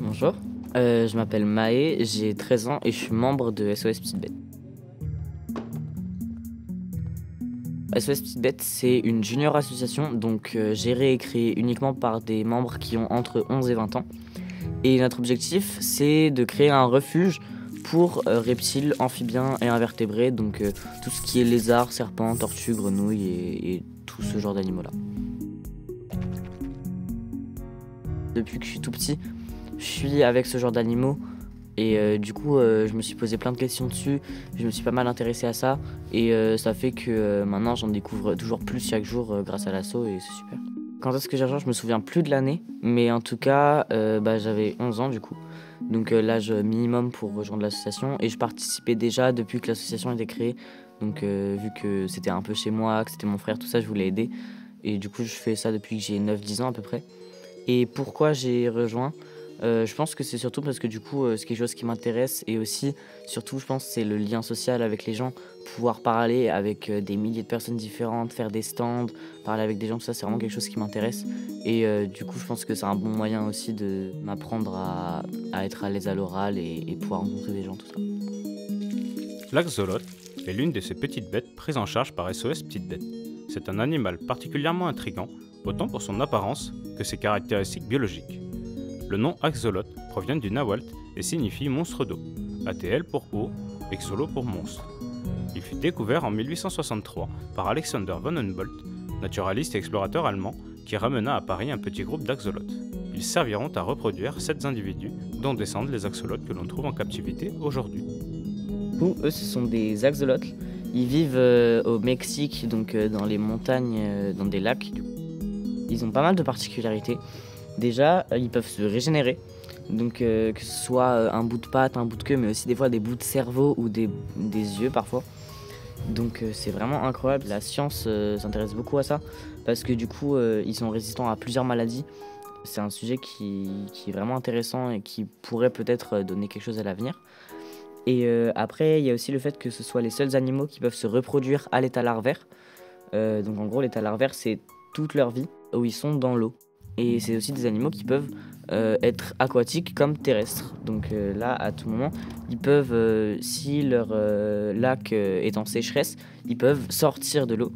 Bonjour, je m'appelle Maë, j'ai 13 ans et je suis membre de SOS Petite Bête. SOS Petite Bête, c'est une junior association, donc gérée et créée uniquement par des membres qui ont entre 11 et 20 ans. Et notre objectif, c'est de créer un refuge pour reptiles, amphibiens et invertébrés, donc tout ce qui est lézards, serpents, tortues, grenouilles et tout ce genre d'animaux-là. Depuis que je suis tout petit, je suis avec ce genre d'animaux et du coup je me suis posé plein de questions dessus, je me suis pas mal intéressé à ça et ça fait que maintenant j'en découvre toujours plus chaque jour grâce à l'asso et c'est super. Quand est-ce que j'ai rejoint, je me souviens plus de l'année, mais en tout cas j'avais 11 ans du coup, donc l'âge minimum pour rejoindre l'association et je participais déjà depuis que l'association a été créée, donc vu que c'était un peu chez moi, que c'était mon frère, tout ça, je voulais aider et du coup je fais ça depuis que j'ai 9-10 ans à peu près. Et pourquoi j'ai rejoint? Je pense que c'est surtout parce que du coup, c'est quelque chose qui m'intéresse et aussi, surtout, je pense, c'est le lien social avec les gens, pouvoir parler avec des milliers de personnes différentes, faire des stands, parler avec des gens, tout ça, c'est vraiment quelque chose qui m'intéresse. Et du coup, je pense que c'est un bon moyen aussi de m'apprendre à être à l'aise à l'oral et pouvoir rencontrer des gens, tout ça. L'axolote est l'une de ces petites bêtes prises en charge par SOS Petites Bêtes. C'est un animal particulièrement intriguant, autant pour son apparence que ses caractéristiques biologiques. Le nom axolote provient du nahuatl et signifie monstre d'eau, ATL pour eau, exolo pour monstre. Il fut découvert en 1863 par Alexander von Humboldt, naturaliste et explorateur allemand, qui ramena à Paris un petit groupe d'axolotes. Ils serviront à reproduire 7 individus dont descendent les axolotes que l'on trouve en captivité aujourd'hui. Eux, ce sont des axolotes. Ils vivent au Mexique, donc dans les montagnes, dans des lacs. Ils ont pas mal de particularités. Déjà, ils peuvent se régénérer. Donc que ce soit un bout de patte, un bout de queue, mais aussi des fois des bouts de cerveau ou des yeux parfois. Donc c'est vraiment incroyable. La science s'intéresse beaucoup à ça parce que du coup, ils sont résistants à plusieurs maladies. C'est un sujet qui est vraiment intéressant et qui pourrait peut-être donner quelque chose à l'avenir. Et après, il y a aussi le fait que ce soit les seuls animaux qui peuvent se reproduire à l'état larvaire. Donc en gros, l'état larvaire, c'est toute leur vie où ils sont dans l'eau. Et c'est aussi des animaux qui peuvent être aquatiques comme terrestres. Donc là, à tout moment, ils peuvent, si leur lac est en sécheresse, ils peuvent sortir de l'eau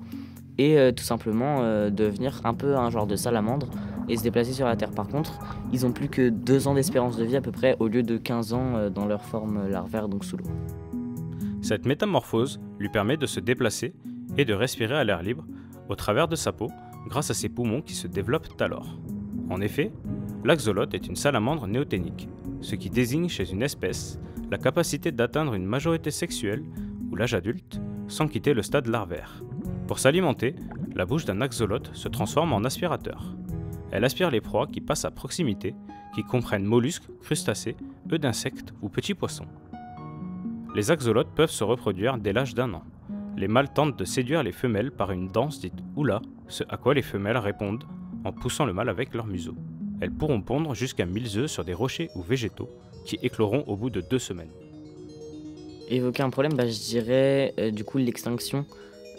et tout simplement devenir un peu un genre de salamandre et se déplacer sur la Terre. Par contre, ils ont plus que 2 ans d'espérance de vie à peu près au lieu de 15 ans dans leur forme larvaire, donc sous l'eau. Cette métamorphose lui permet de se déplacer et de respirer à l'air libre au travers de sa peau grâce à ses poumons qui se développent alors. En effet, l'axolote est une salamandre néoténique, ce qui désigne chez une espèce la capacité d'atteindre une majorité sexuelle ou l'âge adulte sans quitter le stade larvaire. Pour s'alimenter, la bouche d'un axolote se transforme en aspirateur. Elle aspire les proies qui passent à proximité, qui comprennent mollusques, crustacés, œufs d'insectes ou petits poissons. Les axolotes peuvent se reproduire dès l'âge d'1 an. Les mâles tentent de séduire les femelles par une danse dite oula, ce à quoi les femelles répondent en poussant le mâle avec leur museau. Elles pourront pondre jusqu'à 1000 œufs sur des rochers ou végétaux qui écloront au bout de 2 semaines. Évoquer un problème, je dirais du coup l'extinction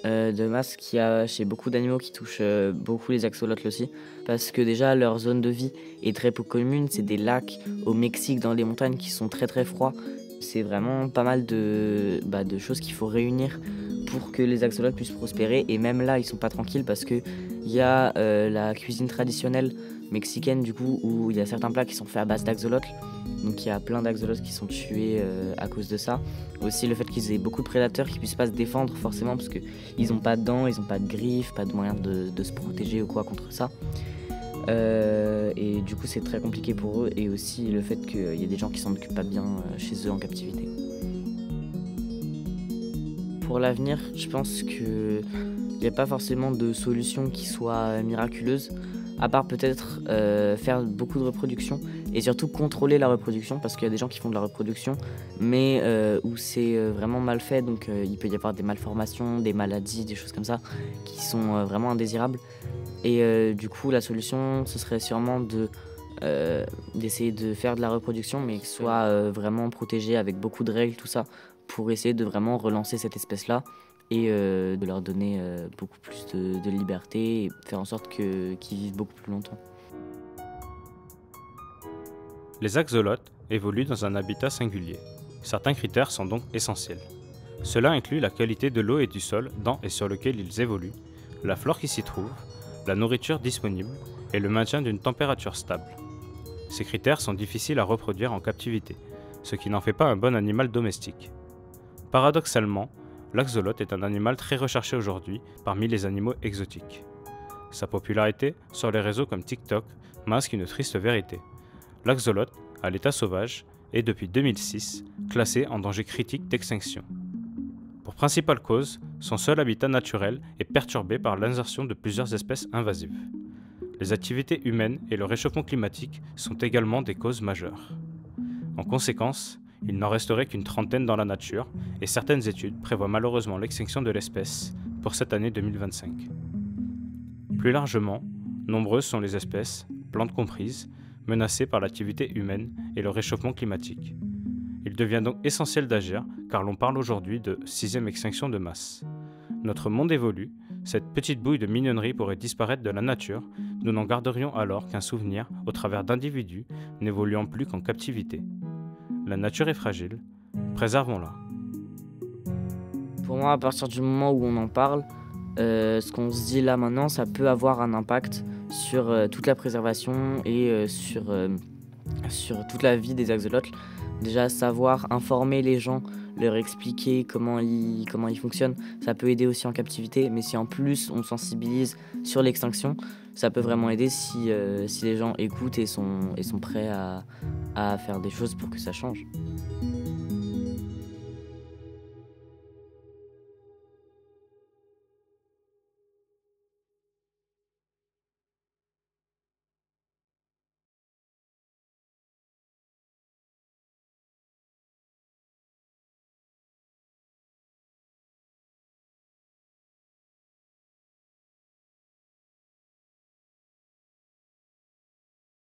de masse qu'il y a chez beaucoup d'animaux qui touchent beaucoup les axolotes aussi. Parce que déjà leur zone de vie est très peu commune, c'est des lacs au Mexique dans les montagnes qui sont très très froids. C'est vraiment pas mal de choses qu'il faut réunir pour que les axolotes puissent prospérer. Et même là, ils sont pas tranquilles parce qu'il y a la cuisine traditionnelle mexicaine du coup où il y a certains plats qui sont faits à base d'axolotes. Donc il y a plein d'axolotes qui sont tués à cause de ça. Aussi le fait qu'ils aient beaucoup de prédateurs qui puissent pas se défendre forcément parce qu'ils n'ont pas de dents, ils n'ont pas de griffes, pas de moyen de se protéger ou quoi contre ça. Et du coup c'est très compliqué pour eux et aussi le fait qu'il y ait des gens qui s'en occupent pas bien chez eux en captivité. Pour l'avenir, je pense qu'il n'y a pas forcément de solution qui soit miraculeuse, à part peut-être faire beaucoup de reproduction et surtout contrôler la reproduction parce qu'il y a des gens qui font de la reproduction mais où c'est vraiment mal fait, donc il peut y avoir des malformations, des maladies, des choses comme ça qui sont vraiment indésirables. Et du coup la solution ce serait sûrement d'essayer de faire de la reproduction mais que ce soit vraiment protégé avec beaucoup de règles, tout ça, pour essayer de vraiment relancer cette espèce-là et de leur donner beaucoup plus de liberté et faire en sorte qu'ils vivent beaucoup plus longtemps. Les axolotes évoluent dans un habitat singulier. Certains critères sont donc essentiels. Cela inclut la qualité de l'eau et du sol dans et sur lequel ils évoluent, la flore qui s'y trouve, la nourriture disponible et le maintien d'une température stable. Ces critères sont difficiles à reproduire en captivité, ce qui n'en fait pas un bon animal domestique. Paradoxalement, l'axolote est un animal très recherché aujourd'hui parmi les animaux exotiques. Sa popularité sur les réseaux comme TikTok masque une triste vérité. L'axolote, à l'état sauvage, est depuis 2006 classé en danger critique d'extinction. Pour principale cause, son seul habitat naturel est perturbé par l'insertion de plusieurs espèces invasives. Les activités humaines et le réchauffement climatique sont également des causes majeures. En conséquence, il n'en resterait qu'une trentaine dans la nature et certaines études prévoient malheureusement l'extinction de l'espèce pour cette année 2025. Plus largement, nombreuses sont les espèces, plantes comprises, menacées par l'activité humaine et le réchauffement climatique. Il devient donc essentiel d'agir car l'on parle aujourd'hui de 6e extinction de masse. Notre monde évolue, cette petite bouille de mignonnerie pourrait disparaître de la nature, nous n'en garderions alors qu'un souvenir au travers d'individus n'évoluant plus qu'en captivité. La nature est fragile, préservons-la. Pour moi, à partir du moment où on en parle, ce qu'on se dit là maintenant, ça peut avoir un impact sur toute la préservation et sur toute la vie des axolotes. Déjà, savoir informer les gens, leur expliquer comment ils fonctionnent, ça peut aider aussi en captivité. Mais si en plus on sensibilise sur l'extinction, ça peut vraiment aider si les gens écoutent et sont prêts à faire des choses pour que ça change.